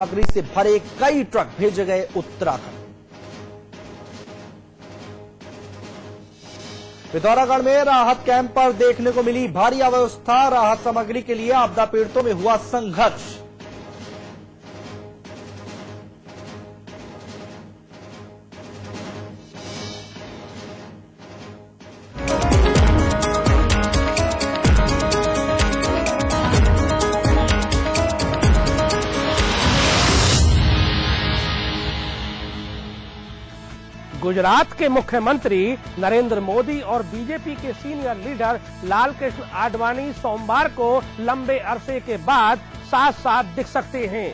सामग्री से भरे कई ट्रक भेजे गए उत्तराखंड। पिथौरागढ़ में राहत कैंप पर देखने को मिली भारी अव्यवस्था। राहत सामग्री के लिए आपदा पीड़ितों में हुआ संघर्ष। गुजरात के मुख्यमंत्री नरेंद्र मोदी और बीजेपी के सीनियर लीडर लालकृष्ण आडवाणी सोमवार को लंबे अरसे के बाद साथ साथ दिख सकते हैं।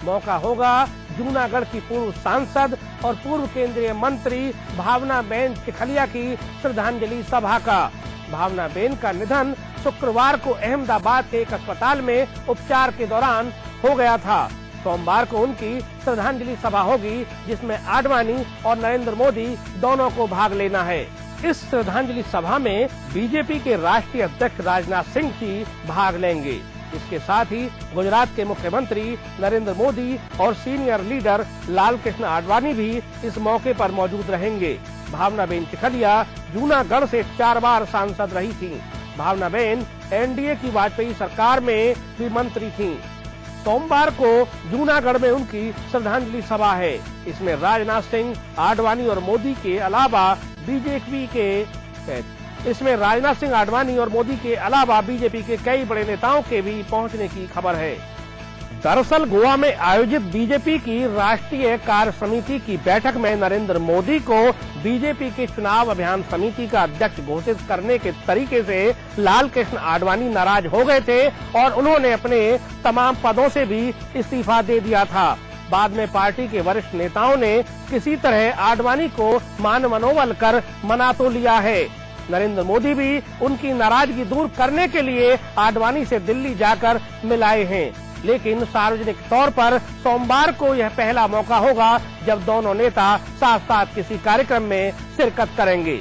मौका होगा जूनागढ़ की पूर्व सांसद और पूर्व केंद्रीय मंत्री भावनाबेन चिखलिया की श्रद्धांजलि सभा का। भावनाबेन का निधन शुक्रवार को अहमदाबाद के एक अस्पताल में उपचार के दौरान हो गया था। सोमवार को उनकी श्रद्धांजलि सभा होगी, जिसमें आडवाणी और नरेंद्र मोदी दोनों को भाग लेना है। इस श्रद्धांजलि सभा में बीजेपी के राष्ट्रीय अध्यक्ष राजनाथ सिंह भी भाग लेंगे। इसके साथ ही गुजरात के मुख्यमंत्री नरेंद्र मोदी और सीनियर लीडर लालकृष्ण आडवाणी भी इस मौके पर मौजूद रहेंगे। भावनाबेन चिखलिया जूनागढ़ से 4 बार सांसद रही थीं। भावनाबेन एनडीए की वाजपेयी सरकार में भी मंत्री थीं। सोमवार को जूनागढ़ में उनकी श्रद्धांजलि सभा है। इसमें राजनाथ सिंह, आडवाणी और मोदी के अलावा बीजेपी के कई बड़े नेताओं के भी पहुंचने की खबर है। दरअसल गोवा में आयोजित बीजेपी की राष्ट्रीय कार्य समिति की बैठक में नरेंद्र मोदी को बीजेपी के चुनाव अभियान समिति का अध्यक्ष घोषित करने के तरीके से लालकृष्ण आडवाणी नाराज हो गए थे और उन्होंने अपने तमाम पदों से भी इस्तीफा दे दिया था। बाद में पार्टी के वरिष्ठ नेताओं ने किसी तरह आडवाणी को मान मनोबल कर मना तो लिया है। नरेंद्र मोदी भी उनकी नाराजगी दूर करने के लिए आडवाणी से दिल्ली जाकर मिलाए हैं, लेकिन सार्वजनिक तौर पर सोमवार को यह पहला मौका होगा जब दोनों नेता साथ साथ किसी कार्यक्रम में शिरकत करेंगे।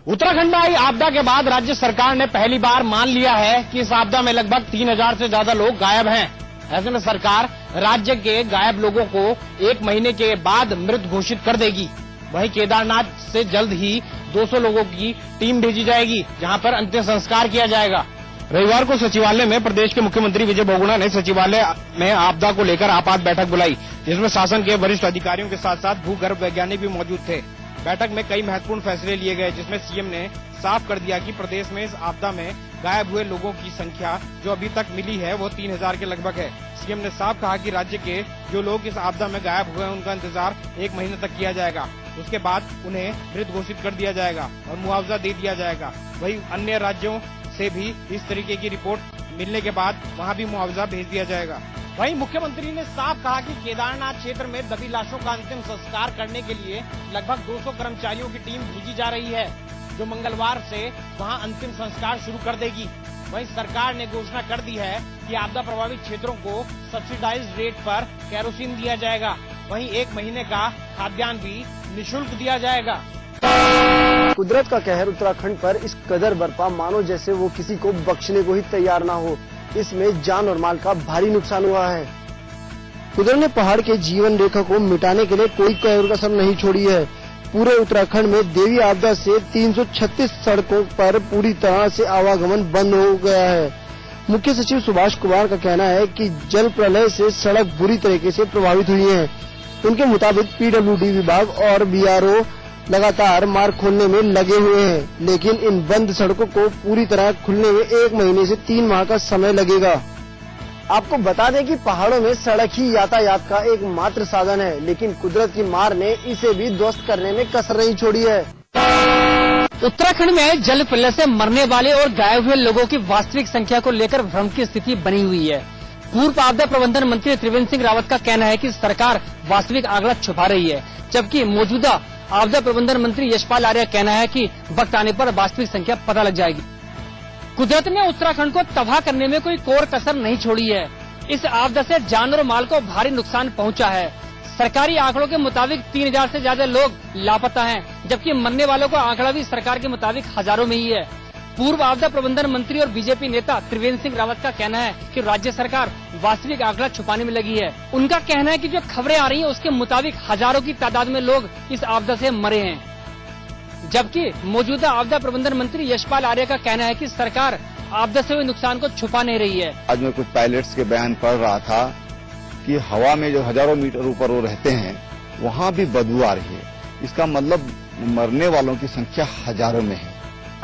उत्तराखंड में आई आपदा के बाद राज्य सरकार ने पहली बार मान लिया है कि इस आपदा में लगभग 3000 से ज्यादा लोग गायब हैं। ऐसे में सरकार राज्य के गायब लोगों को 1 महीने के बाद मृत घोषित कर देगी। वहीं केदारनाथ से जल्द ही 200 लोगों की टीम भेजी जाएगी, जहां पर अंतिम संस्कार किया जाएगा। रविवार को सचिवालय में प्रदेश के मुख्यमंत्री विजय बहुगुणा ने सचिवालय में आपदा को लेकर आपात बैठक बुलाई, जिसमें शासन के वरिष्ठ अधिकारियों के साथ साथ भूगर्भ वैज्ञानिक भी मौजूद थे। बैठक में कई महत्वपूर्ण फैसले लिए गए, जिसमें सीएम ने साफ कर दिया कि प्रदेश में इस आपदा में गायब हुए लोगों की संख्या जो अभी तक मिली है वो 3000 के लगभग है। सीएम ने साफ कहा कि राज्य के जो लोग इस आपदा में गायब हुए हैं उनका इंतजार 1 महीने तक किया जाएगा। उसके बाद उन्हें मृत घोषित कर दिया जाएगा और मुआवजा दे दिया जाएगा। वहीं अन्य राज्यों से भी इस तरीके की रिपोर्ट मिलने के बाद वहां भी मुआवजा भेज दिया जाएगा। वहीं मुख्यमंत्री ने साफ कहा कि केदारनाथ क्षेत्र में दबी लाशों का अंतिम संस्कार करने के लिए लगभग 200 कर्मचारियों की टीम भेजी जा रही है, जो मंगलवार से वहां अंतिम संस्कार शुरू कर देगी। वहीं सरकार ने घोषणा कर दी है कि आपदा प्रभावित क्षेत्रों को सब्सिडाइज्ड रेट पर केरोसिन दिया जाएगा। वहीं 1 महीने का खाद्यान्न भी निःशुल्क दिया जाएगा। कुदरत का कहर उत्तराखंड पर इस कदर बरपा मानो जैसे वो किसी को बख्शने को ही तैयार ना हो। इसमें जान और माल का भारी नुकसान हुआ है। कुदरत ने पहाड़ के जीवन रेखा को मिटाने के लिए कोई कसर नहीं छोड़ी है। पूरे उत्तराखंड में देवी आपदा से 336 सड़कों पर पूरी तरह से आवागमन बंद हो गया है। मुख्य सचिव सुभाष कुमार का कहना है कि जल प्रलय से सड़क बुरी तरीके से प्रभावित हुई है। उनके मुताबिक पीडब्ल्यूडी विभाग और बीआरओ लगातार मार्ग खोलने में लगे हुए हैं, लेकिन इन बंद सड़कों को पूरी तरह खुलने में 1 महीने से 3 माह का समय लगेगा। आपको बता दें कि पहाड़ों में सड़क ही यातायात का एकमात्र साधन है, लेकिन कुदरत की मार ने इसे भी ध्वस्त करने में कसर नहीं छोड़ी है। उत्तराखंड में जल प्रलय से मरने वाले और गायब हुए लोगों की वास्तविक संख्या को लेकर भ्रम की स्थिति बनी हुई है। पूर्व आपदा प्रबंधन मंत्री त्रिवेंद्र सिंह रावत का कहना है कि सरकार वास्तविक आंकड़ा छुपा रही है, जबकि मौजूदा आपदा प्रबंधन मंत्री यशपाल आर्य का कहना है कि वक्त आने पर वास्तविक संख्या पता लग जाएगी। कुदरत ने उत्तराखंड को तबाह करने में कोई कोर कसर नहीं छोड़ी है। इस आपदा से जान और माल को भारी नुकसान पहुंचा है। सरकारी आंकड़ों के मुताबिक 3000 से ज्यादा लोग लापता हैं, जबकि मरने वालों का आंकड़ा भी सरकार के मुताबिक हजारों में ही है। पूर्व आपदा प्रबंधन मंत्री और बीजेपी नेता त्रिवेंद्र सिंह रावत का कहना है कि राज्य सरकार वास्तविक आंकड़ा छुपाने में लगी है। उनका कहना है कि जो खबरें आ रही हैं उसके मुताबिक हजारों की तादाद में लोग इस आपदा से मरे हैं, जबकि मौजूदा आपदा प्रबंधन मंत्री यशपाल आर्य का कहना है कि सरकार आपदा से हुए नुकसान को छुपा नहीं रही है। आज मैं कुछ पायलट्स के बयान पढ़ रहा था कि हवा में जो हजारों मीटर ऊपर वो रहते हैं वहाँ भी बदबू आ रही है। इसका मतलब मरने वालों की संख्या हजारों में है।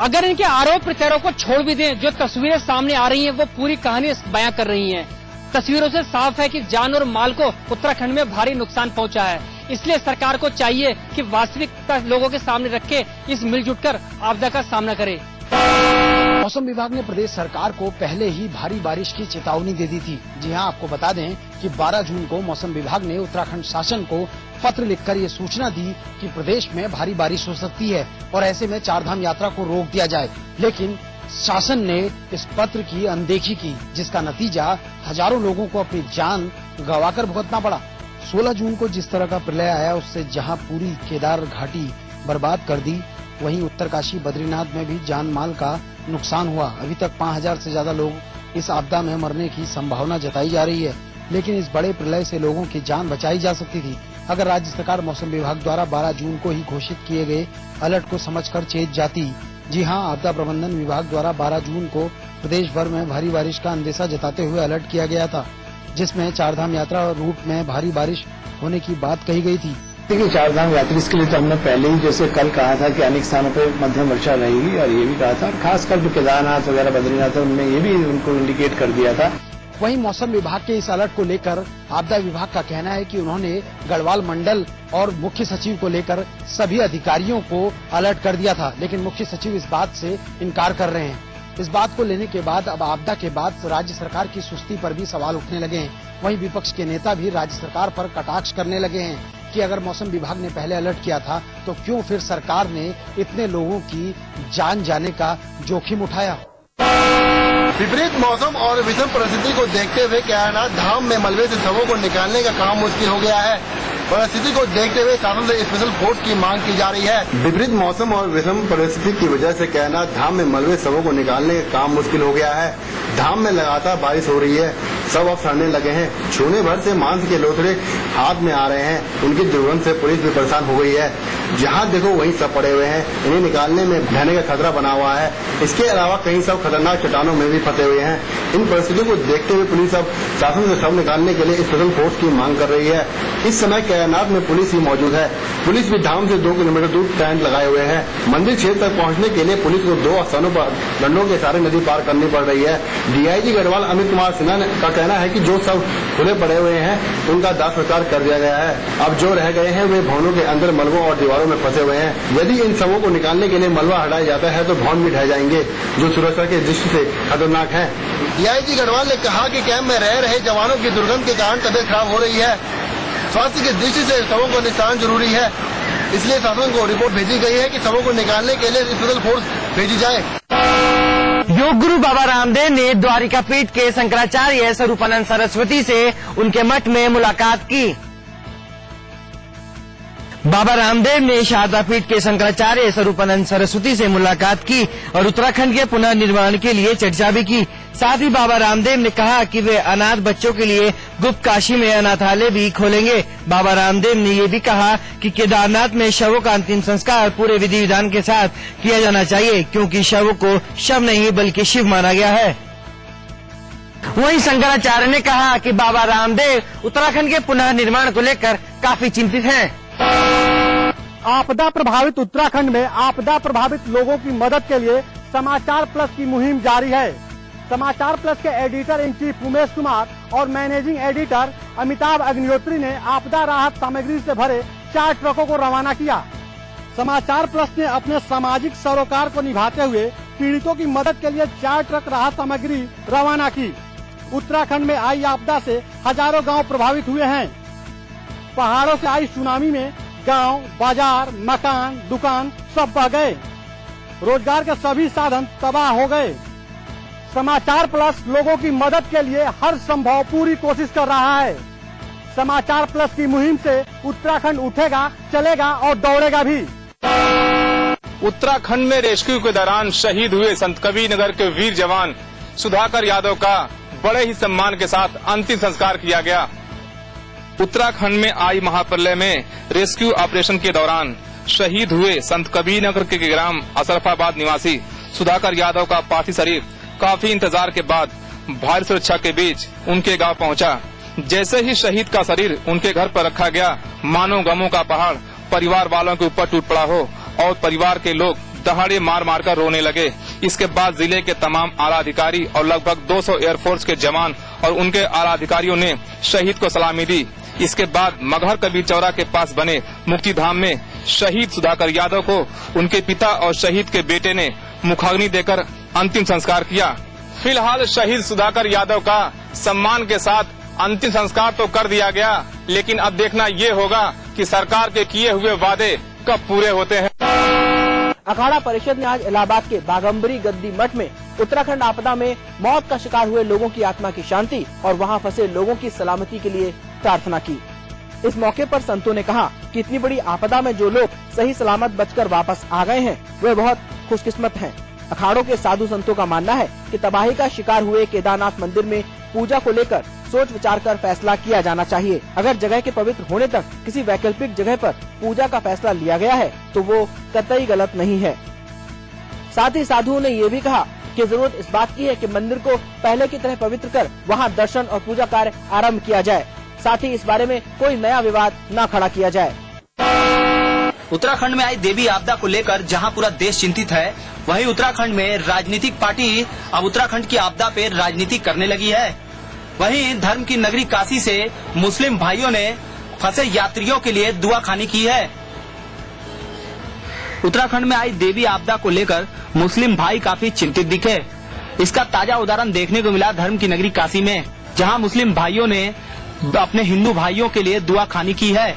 अगर इनके आरोप प्रत्यारोप को छोड़ भी दें, जो तस्वीरें सामने आ रही हैं वो पूरी कहानी बयां कर रही हैं। तस्वीरों से साफ है कि जान और माल को उत्तराखंड में भारी नुकसान पहुंचा है। इसलिए सरकार को चाहिए कि वास्तविकता लोगों के सामने रख के इस मिलजुट कर आपदा का सामना करे। मौसम विभाग ने प्रदेश सरकार को पहले ही भारी बारिश की चेतावनी दे दी थी। जी हां, आपको बता दें कि 12 जून को मौसम विभाग ने उत्तराखंड शासन को पत्र लिखकर ये सूचना दी कि प्रदेश में भारी बारिश हो सकती है और ऐसे में चारधाम यात्रा को रोक दिया जाए। लेकिन शासन ने इस पत्र की अनदेखी की, जिसका नतीजा हजारों लोगों को अपनी जान गंवाकर भुगतना पड़ा। 16 जून को जिस तरह का प्रलय आया उससे जहां पूरी केदार घाटी बर्बाद कर दी, वहीं उत्तरकाशी बद्रीनाथ में भी जान माल का नुकसान हुआ। अभी तक 5000 से ज्यादा लोग इस आपदा में मरने की संभावना जताई जा रही है। लेकिन इस बड़े प्रलय से लोगों की जान बचाई जा सकती थी अगर राज्य सरकार मौसम विभाग द्वारा 12 जून को ही घोषित किए गए अलर्ट को समझकर चेत जाती। जी हां, आपदा प्रबंधन विभाग द्वारा 12 जून को प्रदेश भर में भारी बारिश का अंदेशा जताते हुए अलर्ट किया गया था, जिसमें चारधाम यात्रा रूट में भारी बारिश होने की बात कही गई थी। देखिए, चारधाम यात्री इसके लिए तो हमने पहले ही जैसे कल कहा था कि अनेक स्थानों पर मध्यम वर्षा रहेगी और ये भी कहा था, और खासकर जो केदारनाथ वगैरह बद्रीनाथ है उनमें ये भी उनको इंडिकेट कर दिया था। वहीं मौसम विभाग के इस अलर्ट को लेकर आपदा विभाग का कहना है कि उन्होंने गढ़वाल मंडल और मुख्य सचिव को लेकर सभी अधिकारियों को अलर्ट कर दिया था, लेकिन मुख्य सचिव इस बात से इनकार कर रहे हैं। इस बात को लेने के बाद अब आपदा के बाद राज्य सरकार की सुस्ती पर भी सवाल उठने लगे हैं। वहीं विपक्ष के नेता भी राज्य सरकार पर कटाक्ष करने लगे हैं कि अगर मौसम विभाग ने पहले अलर्ट किया था तो क्यों फिर सरकार ने इतने लोगों की जान जाने का जोखिम उठाया। विपरीत मौसम और विषम परिस्थिति को देखते हुए केदारनाथ धाम में मलबे से शवों को निकालने का काम मुश्किल हो गया है। परिस्थिति को देखते हुए शासन से स्पेशल फोर्स की मांग की जा रही है। विपरीत मौसम और विषम परिस्थिति की वजह से केदारनाथ धाम में मलबे शवों को निकालने का काम मुश्किल हो गया है। धाम में लगातार बारिश हो रही है, शव अब सड़ने लगे हैं, छूने भर से मांस के लोथड़े हाथ में आ रहे हैं। उनकी दुर्गंध से पुलिस भी परेशान हो गई है। जहाँ देखो वहीं सब पड़े हुए हैं, इन्हें निकालने में बहने का खतरा बना हुआ है। इसके अलावा कई सब खतरनाक चट्टानों में भी फंसे हुए हैं। इन परिस्थितियों को देखते हुए पुलिस अब शासन से शव निकालने के लिए स्पेशल फोर्स की मांग कर रही है। इस समय केदारनाथ में पुलिस ही मौजूद है। पुलिस भी धाम से 2 किलोमीटर दूर टेंट लगाए हुए हैं। मंदिर क्षेत्र तक पहुंचने के लिए पुलिस को 2 स्थानों पर डंडों के सहारे नदी पार करनी पड़ रही है। डीआईजी गढ़वाल अमित कुमार सिन्हा का कहना है कि जो सब खुले पड़े हुए हैं उनका दाह संस्कार कर दिया गया है। अब जो रह गए हैं वे भवनों के अंदर मलबों और दीवारों में फंसे हुए हैं। यदि इन शवों को निकालने के लिए मलबा हटाया जाता है तो भवन भी ढह जाएंगे, जो सुरक्षा की दृष्टि से खतरनाक है। डीआईजी गढ़वाल ने कहा कि कैंप में रह रहे जवानों की दुर्गंध के कारण तबियत खराब हो रही है। स्वास्थ्य की दृष्टि से शवों को निस्तारण जरूरी है, इसलिए शासन को रिपोर्ट भेजी गई है कि शवों को निकालने के लिए स्पेशल फोर्स भेजी जाए। योग गुरु बाबा रामदेव ने द्वारिका पीठ के शंकराचार्य स्वरूपानंद सरस्वती से उनके मठ में मुलाकात की। बाबा रामदेव ने शारदा पीठ के शंकराचार्य स्वरूपानंद सरस्वती से मुलाकात की और उत्तराखंड के पुनर्निर्माण के लिए चर्चा भी की। साथ ही बाबा रामदेव ने कहा कि वे अनाथ बच्चों के लिए गुप्त काशी में अनाथालय भी खोलेंगे। बाबा रामदेव ने ये भी कहा कि केदारनाथ में शवों का अंतिम संस्कार पूरे विधि विधान के साथ किया जाना चाहिए, क्योंकि शवों को शव नहीं बल्कि शिव माना गया है। वहीं शंकराचार्य ने कहा कि बाबा रामदेव उत्तराखंड के पुनर्निर्माण को लेकर काफी चिंतित हैं। आपदा प्रभावित उत्तराखंड में आपदा प्रभावित लोगों की मदद के लिए समाचार प्लस की मुहिम जारी है। समाचार प्लस के editor in chief Umesh Kumar और मैनेजिंग एडिटर अमिताभ अग्निहोत्री ने आपदा राहत सामग्री से भरे 4 ट्रकों को रवाना किया। समाचार प्लस ने अपने सामाजिक सरोकार को निभाते हुए पीड़ितों की मदद के लिए 4 ट्रक राहत सामग्री रवाना की। उत्तराखंड में आई आपदा से हजारों गाँव प्रभावित हुए हैं। पहाड़ों से आई सुनामी में गांव, बाजार, मकान, दुकान सब बह गए। रोजगार के सभी साधन तबाह हो गए। समाचार प्लस लोगों की मदद के लिए हर संभव पूरी कोशिश कर रहा है। समाचार प्लस की मुहिम से उत्तराखंड उठेगा, चलेगा और दौड़ेगा भी। उत्तराखंड में रेस्क्यू के दौरान शहीद हुए संत कबीर नगर के वीर जवान सुधाकर यादव का बड़े ही सम्मान के साथ अंतिम संस्कार किया गया। उत्तराखंड में आई महाप्रलय में रेस्क्यू ऑपरेशन के दौरान शहीद हुए संत कबीर नगर के ग्राम असरफाबाद निवासी सुधाकर यादव का पार्थिव शरीर काफी इंतजार के बाद भारी सुरक्षा के बीच उनके गांव पहुंचा। जैसे ही शहीद का शरीर उनके घर पर रखा गया, मानो गमों का पहाड़ परिवार वालों के ऊपर टूट पड़ा हो और परिवार के लोग दहाड़े मार मार कर रोने लगे। इसके बाद जिले के तमाम आला अधिकारी और लगभग 200 एयरफोर्स के जवान और उनके आला अधिकारियों ने शहीद को सलामी दी। इसके बाद मगहर कबीर चौरा के पास बने मुक्तिधाम में शहीद सुधाकर यादव को उनके पिता और शहीद के बेटे ने मुखाग्नि देकर अंतिम संस्कार किया। फिलहाल शहीद सुधाकर यादव का सम्मान के साथ अंतिम संस्कार तो कर दिया गया, लेकिन अब देखना ये होगा कि सरकार के किए हुए वादे कब पूरे होते हैं। अखाड़ा परिषद ने आज इलाहाबाद के बागम्बरी गद्दी मठ में उत्तराखंड आपदा में मौत का शिकार हुए लोगों की आत्मा की शांति और वहां फंसे लोगों की सलामती के लिए प्रार्थना की। इस मौके पर संतों ने कहा कि इतनी बड़ी आपदा में जो लोग सही सलामत बचकर वापस आ गए हैं वे बहुत खुशकिस्मत हैं। अखाड़ों के साधु संतों का मानना है कि तबाही का शिकार हुए केदारनाथ मंदिर में पूजा को लेकर सोच विचार कर फैसला किया जाना चाहिए। अगर जगह के पवित्र होने तक किसी वैकल्पिक जगह पर पूजा का फैसला लिया गया है तो वो कतई गलत नहीं है। साथ ही साधुओं ने ये भी कहा कि जरूरत इस बात की है कि मंदिर को पहले की तरह पवित्र कर वहां दर्शन और पूजा कार्य आरंभ किया जाए। साथ ही इस बारे में कोई नया विवाद न खड़ा किया जाए। उत्तराखंड में आई देवी आपदा को लेकर जहां पूरा देश चिंतित है, वहीं उत्तराखंड में राजनीतिक पार्टी अब उत्तराखंड की आपदा पे राजनीति करने लगी है। वहीं धर्म की नगरी काशी से मुस्लिम भाइयों ने फंसे यात्रियों के लिए दुआ खानी की है। उत्तराखंड में आई देवी आपदा को लेकर मुस्लिम भाई काफी चिंतित दिखे। इसका ताजा उदाहरण देखने को मिला धर्म की नगरी काशी में, जहां मुस्लिम भाइयों ने अपने हिंदू भाइयों के लिए दुआ खानी की है।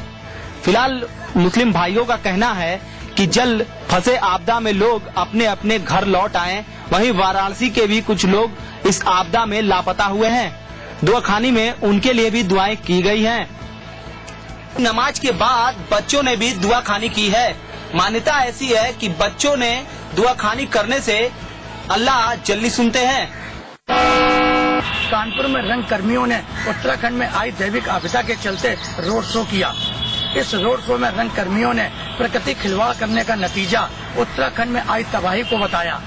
फिलहाल मुस्लिम भाइयों का कहना है कि जल्द फंसे आपदा में लोग अपने अपने घर लौट आएं। वहीं वाराणसी के भी कुछ लोग इस आपदा में लापता हुए हैं। दुआ खानी में उनके लिए भी दुआएं की गई हैं। नमाज के बाद बच्चों ने भी दुआ खानी की है। मान्यता ऐसी है कि बच्चों ने दुआ खानी करने से अल्लाह जल्दी सुनते हैं। कानपुर में रंग कर्मियों ने उत्तराखंड में आई दैविक आपदा के चलते रोड शो किया। इस रोड शो में रंग कर्मियों ने प्रकृति खिलवाड़ करने का नतीजा उत्तराखंड में आई तबाही को बताया।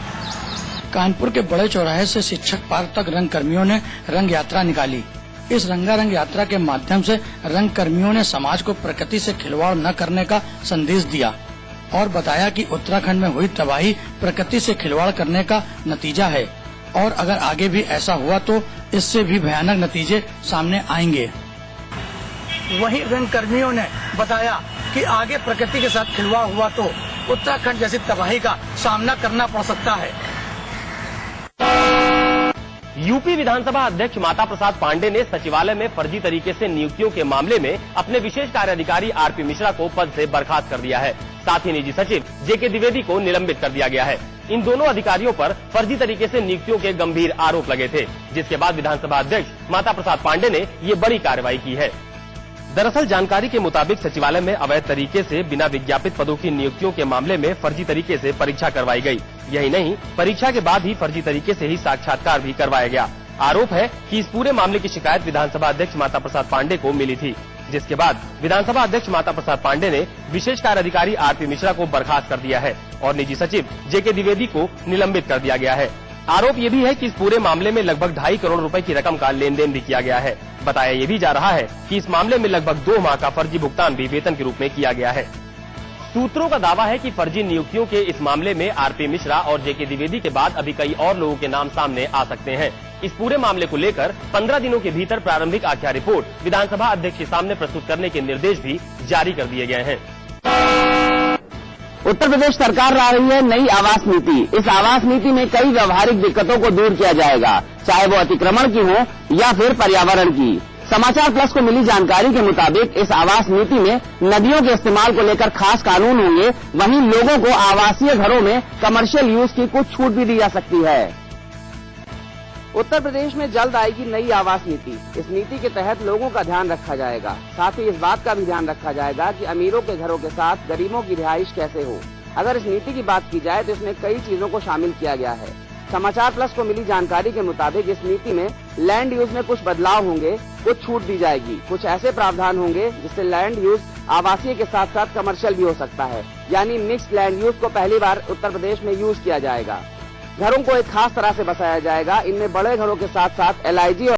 कानपुर के बड़े चौराहे से शिक्षक पार्क तक रंग कर्मियों ने रंग यात्रा निकाली। इस रंगारंग यात्रा के माध्यम से रंग कर्मियों ने समाज को प्रकृति से खिलवाड़ न करने का संदेश दिया और बताया कि उत्तराखंड में हुई तबाही प्रकृति से खिलवाड़ करने का नतीजा है और अगर आगे भी ऐसा हुआ तो इससे भी भयानक नतीजे सामने आएंगे। वहीं रंग कर्मियों ने बताया कि आगे प्रकृति के साथ खिलवाड़ हुआ तो उत्तराखंड जैसी तबाही का सामना करना पड़ सकता है। यूपी विधानसभा अध्यक्ष माता प्रसाद पांडे ने सचिवालय में फर्जी तरीके से नियुक्तियों के मामले में अपने विशेष कार्य अधिकारी आरपी मिश्रा को पद से बर्खास्त कर दिया है। साथ ही निजी सचिव जेके द्विवेदी को निलंबित कर दिया गया है। इन दोनों अधिकारियों पर फर्जी तरीके से नियुक्तियों के गंभीर आरोप लगे थे, जिसके बाद विधानसभा अध्यक्ष माता प्रसाद पांडे ने ये बड़ी कार्रवाई की है। दरअसल जानकारी के मुताबिक सचिवालय में अवैध तरीके से बिना विज्ञापित पदों की नियुक्तियों के मामले में फर्जी तरीके से परीक्षा करवाई गई। यही नहीं, परीक्षा के बाद ही फर्जी तरीके से ही साक्षात्कार भी करवाया गया। आरोप है कि इस पूरे मामले की शिकायत विधानसभा अध्यक्ष माता प्रसाद पांडे को मिली थी, जिसके बाद विधानसभा अध्यक्ष माता प्रसाद पांडे ने विशेष कार्य अधिकारी आरपी मिश्रा को बर्खास्त कर दिया है और निजी सचिव जेके द्विवेदी को निलंबित कर दिया गया है। आरोप ये भी है कि इस पूरे मामले में लगभग 2.5 करोड़ रुपए की रकम का लेन देन भी किया गया है। बताया ये भी जा रहा है कि इस मामले में लगभग 2 माह का फर्जी भुगतान भी वेतन के रूप में किया गया है। सूत्रों का दावा है कि फर्जी नियुक्तियों के इस मामले में आरपी मिश्रा और जेके द्विवेदी के बाद अभी कई और लोगों के नाम सामने आ सकते हैं। इस पूरे मामले को लेकर 15 दिनों के भीतर प्रारंभिक आख्या रिपोर्ट विधानसभा अध्यक्ष के सामने प्रस्तुत करने के निर्देश भी जारी कर दिए गए हैं। उत्तर प्रदेश सरकार ला रही है नई आवास नीति। इस आवास नीति में कई व्यवहारिक दिक्कतों को दूर किया जाएगा, चाहे वो अतिक्रमण की हो या फिर पर्यावरण की। समाचार प्लस को मिली जानकारी के मुताबिक इस आवास नीति में नदियों के इस्तेमाल को लेकर खास कानून होंगे। वहीं लोगों को आवासीय घरों में कमर्शियल यूज की कुछ छूट भी दी जा सकती है। उत्तर प्रदेश में जल्द आएगी नई आवास नीति। इस नीति के तहत लोगों का ध्यान रखा जाएगा। साथ ही इस बात का भी ध्यान रखा जाएगा कि अमीरों के घरों के साथ गरीबों की रिहाइश कैसे हो। अगर इस नीति की बात की जाए तो इसमें कई चीजों को शामिल किया गया है। समाचार प्लस को मिली जानकारी के मुताबिक इस नीति में लैंड यूज में कुछ बदलाव होंगे, कुछ छूट दी जाएगी, कुछ ऐसे प्रावधान होंगे जिससे लैंड यूज आवासीय के साथ साथ कमर्शियल भी हो सकता है। यानी मिक्स्ड लैंड यूज को पहली बार उत्तर प्रदेश में यूज किया जाएगा। घरों को एक खास तरह से बसाया जाएगा। इनमें बड़े घरों के साथ साथ LIG और